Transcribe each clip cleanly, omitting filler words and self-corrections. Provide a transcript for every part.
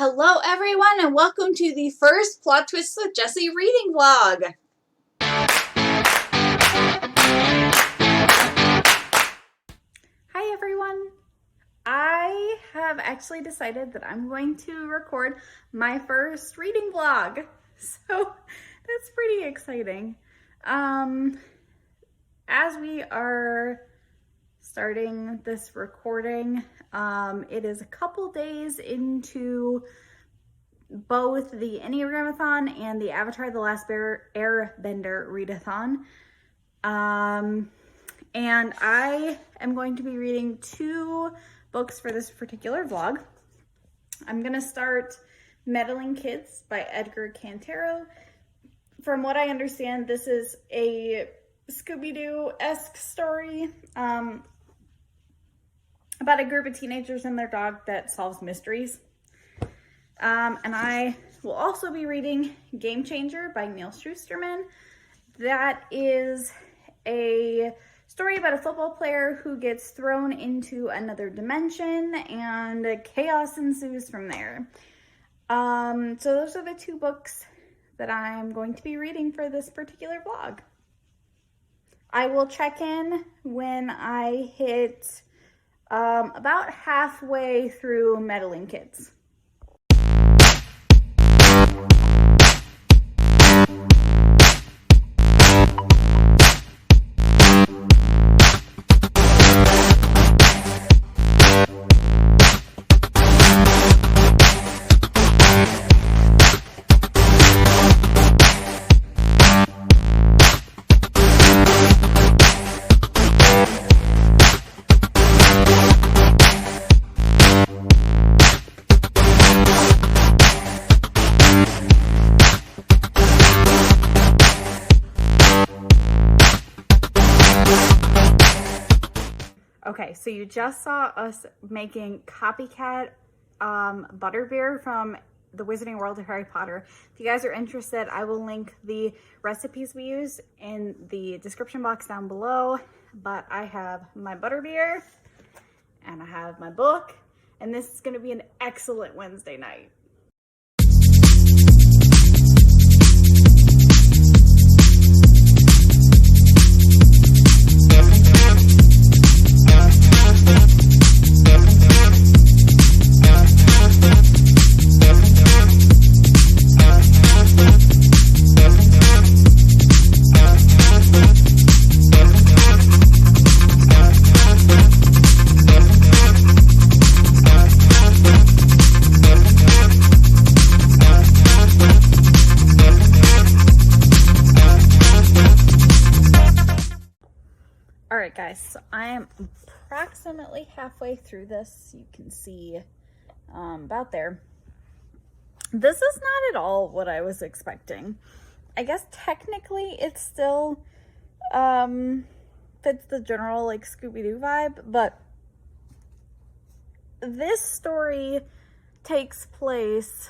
Hello everyone and welcome to the first Plot Twists with Jessie reading vlog. Hi everyone. I have actually decided that I'm going to record my first reading vlog. So that's pretty exciting. As we are starting this recording, it is a couple days into both the Enneagramathon and the Avatar The Last Airbender Readathon. And I am going to be reading 2 books for this particular vlog. I'm going to start Meddling Kids by Edgar Cantero. From what I understand, this is a Scooby-Doo-esque story about a group of teenagers and their dog that solves mysteries. And I will also be reading Game Changer by Neal Shusterman. That is a story about a football player who gets thrown into another dimension and chaos ensues from there. So those are the 2 books that I'm going to be reading for this particular vlog. I will check in when I hit about halfway through Meddling Kids. Okay, so you just saw us making copycat butterbeer from the Wizarding World of Harry Potter. If you guys are interested, I will link the recipes we use in the description box down below. But I have my butterbeer and I have my book, and this is going to be an excellent Wednesday night. Alright guys, so I am approximately halfway through this. You can see about there. This is not at all what I was expecting. I guess technically it still fits the general like Scooby-Doo vibe, but this story takes place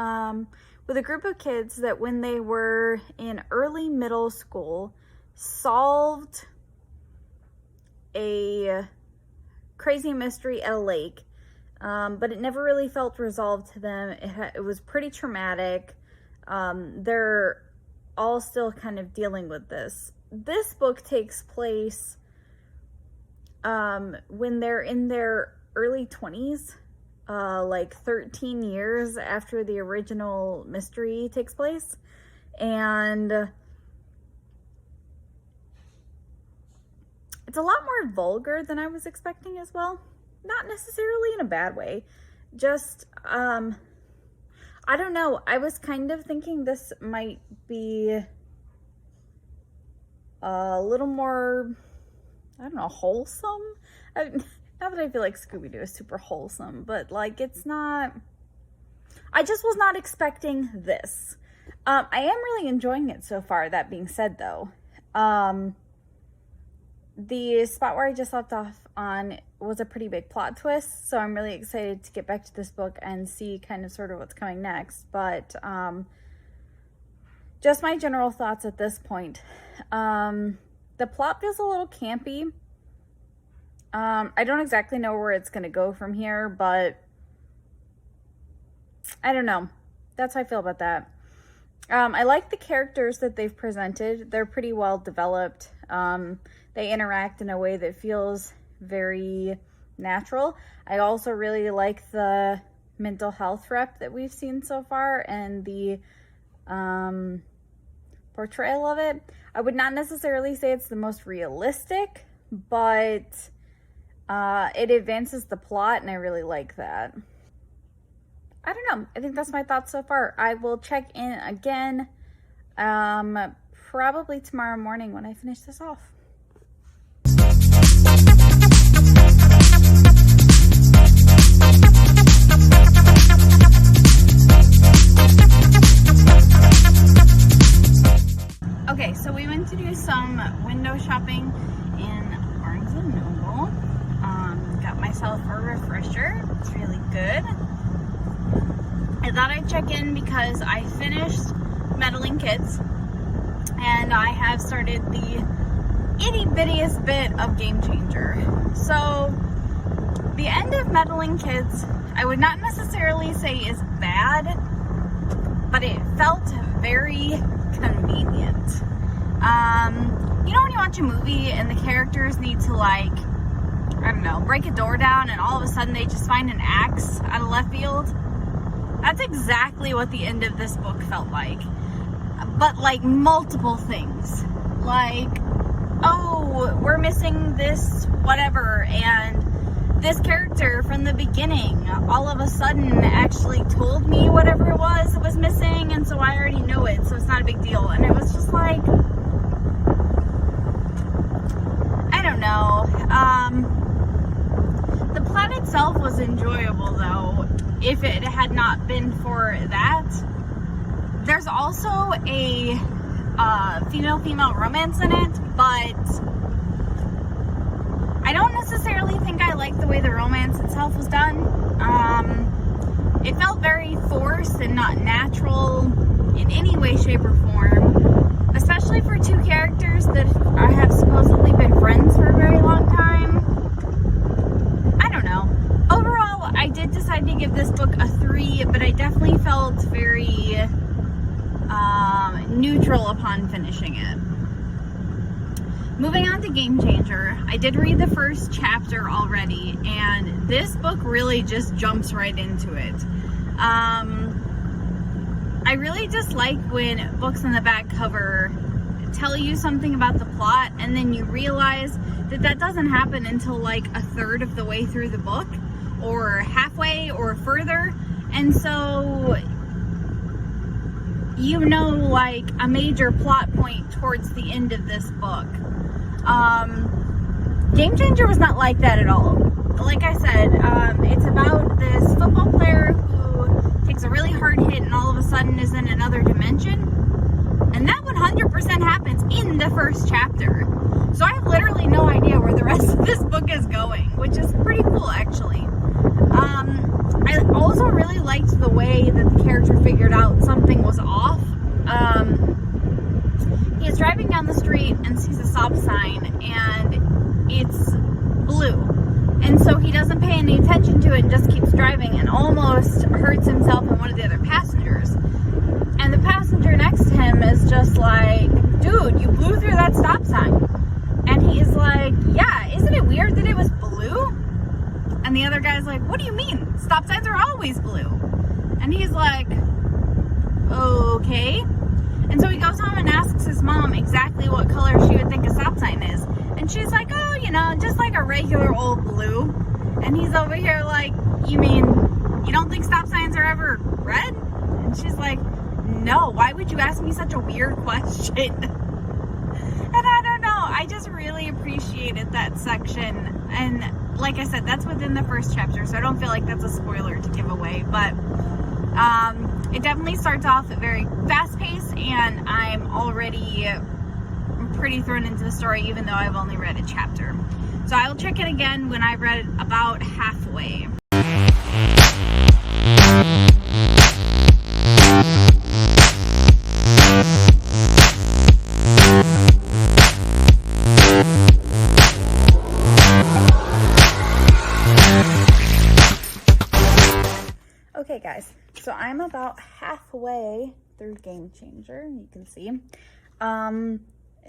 with a group of kids that when they were in early middle school solved a crazy mystery at a lake, but it never really felt resolved to them. It was pretty traumatic. They're all still kind of dealing with this. This book takes place when they're in their early 20s, like 13 years after the original mystery takes place. And it's a lot more vulgar than I was expecting as well. Not necessarily in a bad way. Just, I don't know. I was kind of thinking this might be a little more, I don't know, wholesome. Not that I feel like Scooby-Doo is super wholesome, but like it's not, I just was not expecting this. I am really enjoying it so far, that being said though. The spot where I just left off on was a pretty big plot twist, so I'm really excited to get back to this book and see kind of sort of what's coming next. But just my general thoughts at this point. The plot feels a little campy. I don't exactly know where it's going to go from here, but I don't know. That's how I feel about that. I like the characters that they've presented. They're pretty well developed. They interact in a way that feels very natural. I also really like the mental health rep that we've seen so far and the portrayal of it. I would not necessarily say it's the most realistic, but it advances the plot, and I really like that. I don't know. I think that's my thoughts so far. I will check in again probably tomorrow morning when I finish this off. Okay, so we went to do some window shopping in Barnes & Noble. Got myself a refresher. It's really good. I thought I'd check in because I finished Meddling Kids and I have started the itty-bittiest bit of Game Changer. So the end of Meddling Kids, I would not necessarily say is bad, but it felt very convenient. You know when you watch a movie and the characters need to, like, I don't know, break a door down and all of a sudden they just find an axe out of left field? That's exactly what the end of this book felt like. But like multiple things. Like, oh, we're missing this whatever, and this character from the beginning all of a sudden actually told me whatever it was that was missing, and so I already know it, so it's not a big deal. And it was just like, I don't know. The plot itself was enjoyable though, if it had not been for that. There's also a female-female romance in it, but I don't necessarily think I like the way the romance itself was done. It felt very forced and not natural in any way, shape, or form, especially for two characters that have supposedly been friends for a very long time. I don't know. Overall, I did decide to give this book a 3, but I definitely felt very neutral upon finishing it. Moving on to Game Changer, I did read the first chapter already, and this book really just jumps right into it. I really dislike when books on the back cover tell you something about the plot, and then you realize that that doesn't happen until like a third of the way through the book, or halfway, or further, and so you know, like a major plot point towards the end of this book. Game Changer was not like that at all. Like I said, it's about this football player who takes a really hard hit and all of a sudden is in another dimension. And that 100% happens in the first chapter. So I have literally no idea where the rest of this book is going, which is pretty cool actually. I also really liked the way that the character figured out something was off. He is driving down the street and sees a stop sign, and it's blue. And so he doesn't pay any attention to it and just keeps driving and almost hurts himself and one of the other passengers. And the passenger next to him is just like, dude, you blew through that stop sign. And he's like, yeah, isn't it weird that it was blue? And the other guy's like, what do you mean? Stop signs are always blue. And he's like, okay. And so he goes home and asks his mom exactly what color she would think a stop sign is. And she's like, oh, you know, just like a regular old blue. And he's over here like, you mean you don't think stop signs are ever red? And she's like, no, why would you ask me such a weird question? And I don't know, I just really appreciated that section. And like I said, that's within the first chapter, so I don't feel like that's a spoiler to give away. But it definitely starts off very fast-paced, and I'm already pretty thrown into the story, even though I've only read a chapter. So I will check it again when I've read about halfway. Okay guys, So I'm about halfway through Game Changer, you can see.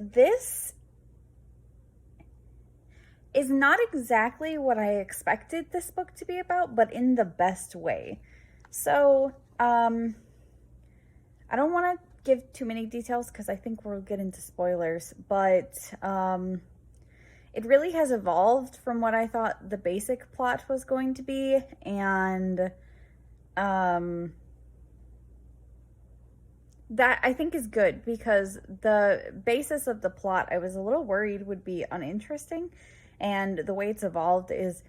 This is not exactly what I expected this book to be about, but in the best way. So, I don't want to give too many details because I think we'll get into spoilers, but it really has evolved from what I thought the basic plot was going to be, and that I think is good, because the basis of the plot I was a little worried would be uninteresting, and the way it's evolved is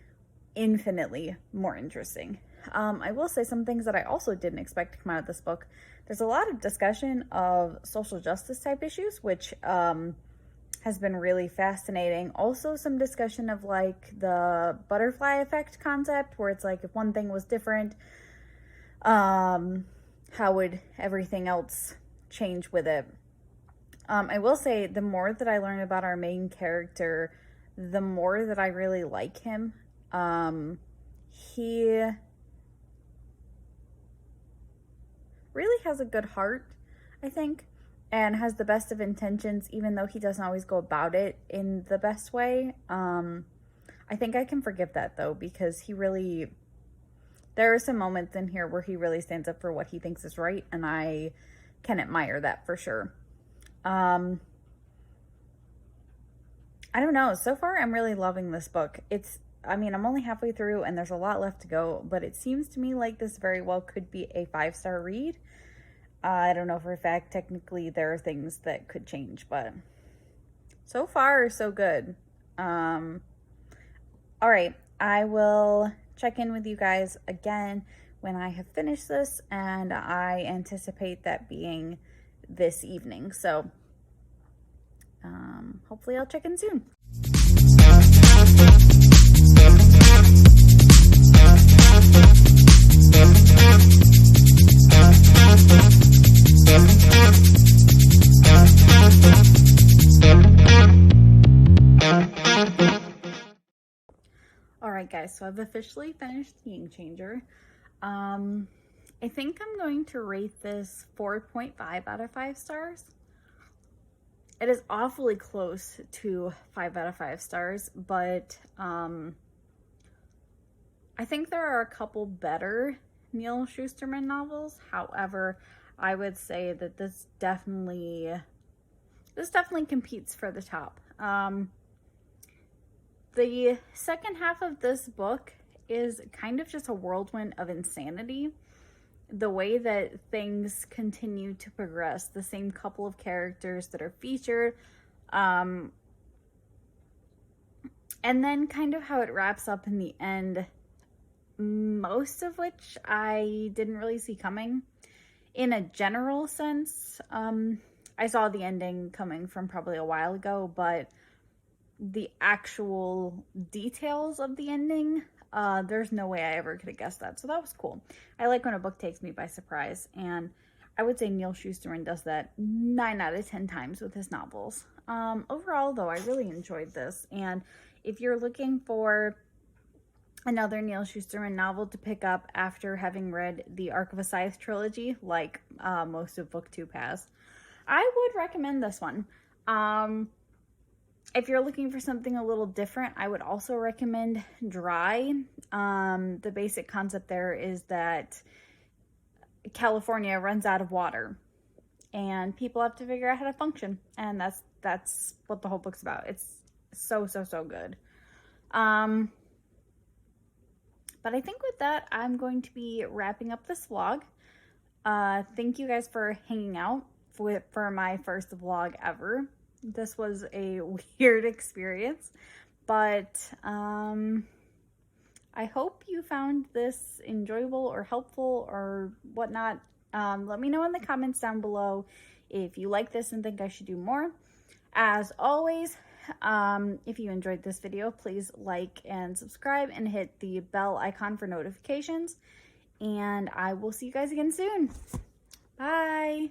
infinitely more interesting. I will say some things that I also didn't expect to come out of this book. There's a lot of discussion of social justice type issues, which has been really fascinating. Also some discussion of like the butterfly effect concept, where it's like if one thing was different, how would everything else change with it? I will say the more that I learn about our main character, the more that I really like him. He really has a good heart, I think, and has the best of intentions, even though he doesn't always go about it in the best way. I think I can forgive that, though, because there are some moments in here where he really stands up for what he thinks is right, and I can admire that for sure. I don't know. So far, I'm really loving this book. I'm only halfway through and there's a lot left to go, but it seems to me like this very well could be a 5-star read. I don't know for a fact. Technically, there are things that could change, but so far, so good. All right. I will check in with you guys again when I have finished this, and I anticipate that being this evening. So hopefully I'll check in soon. Alright guys, so I've officially finished Game Changer. I think I'm going to rate this 4.5 out of 5 stars. It is awfully close to 5 out of 5 stars, but I think there are a couple better Neal Shusterman novels. However, I would say that this definitely competes for the top. The second half of this book is kind of just a whirlwind of insanity. The way that things continue to progress, the same couple of characters that are featured, and then kind of how it wraps up in the end, most of which I didn't really see coming. In a general sense, I saw the ending coming from probably a while ago, but the actual details of the ending, there's no way I ever could have guessed that. So that was cool. I like when a book takes me by surprise, and I would say Neal Shusterman does that 9 out of 10 times with his novels. Overall, though, I really enjoyed this, and if you're looking for another Neal Shusterman novel to pick up after having read the Arc of a Scythe trilogy, like most of Book 2 has, I would recommend this one. If you're looking for something a little different, I would also recommend Dry. The basic concept there is that California runs out of water and people have to figure out how to function. And that's what the whole book's about. It's so good. But I think with that, I'm going to be wrapping up this vlog. Thank you guys for hanging out for my first vlog ever. This was a weird experience, but I hope you found this enjoyable or helpful or whatnot. Let me know in the comments down below if you like this and think I should do more. As always, if you enjoyed this video, please like and subscribe and hit the bell icon for notifications. And I will see you guys again soon. Bye!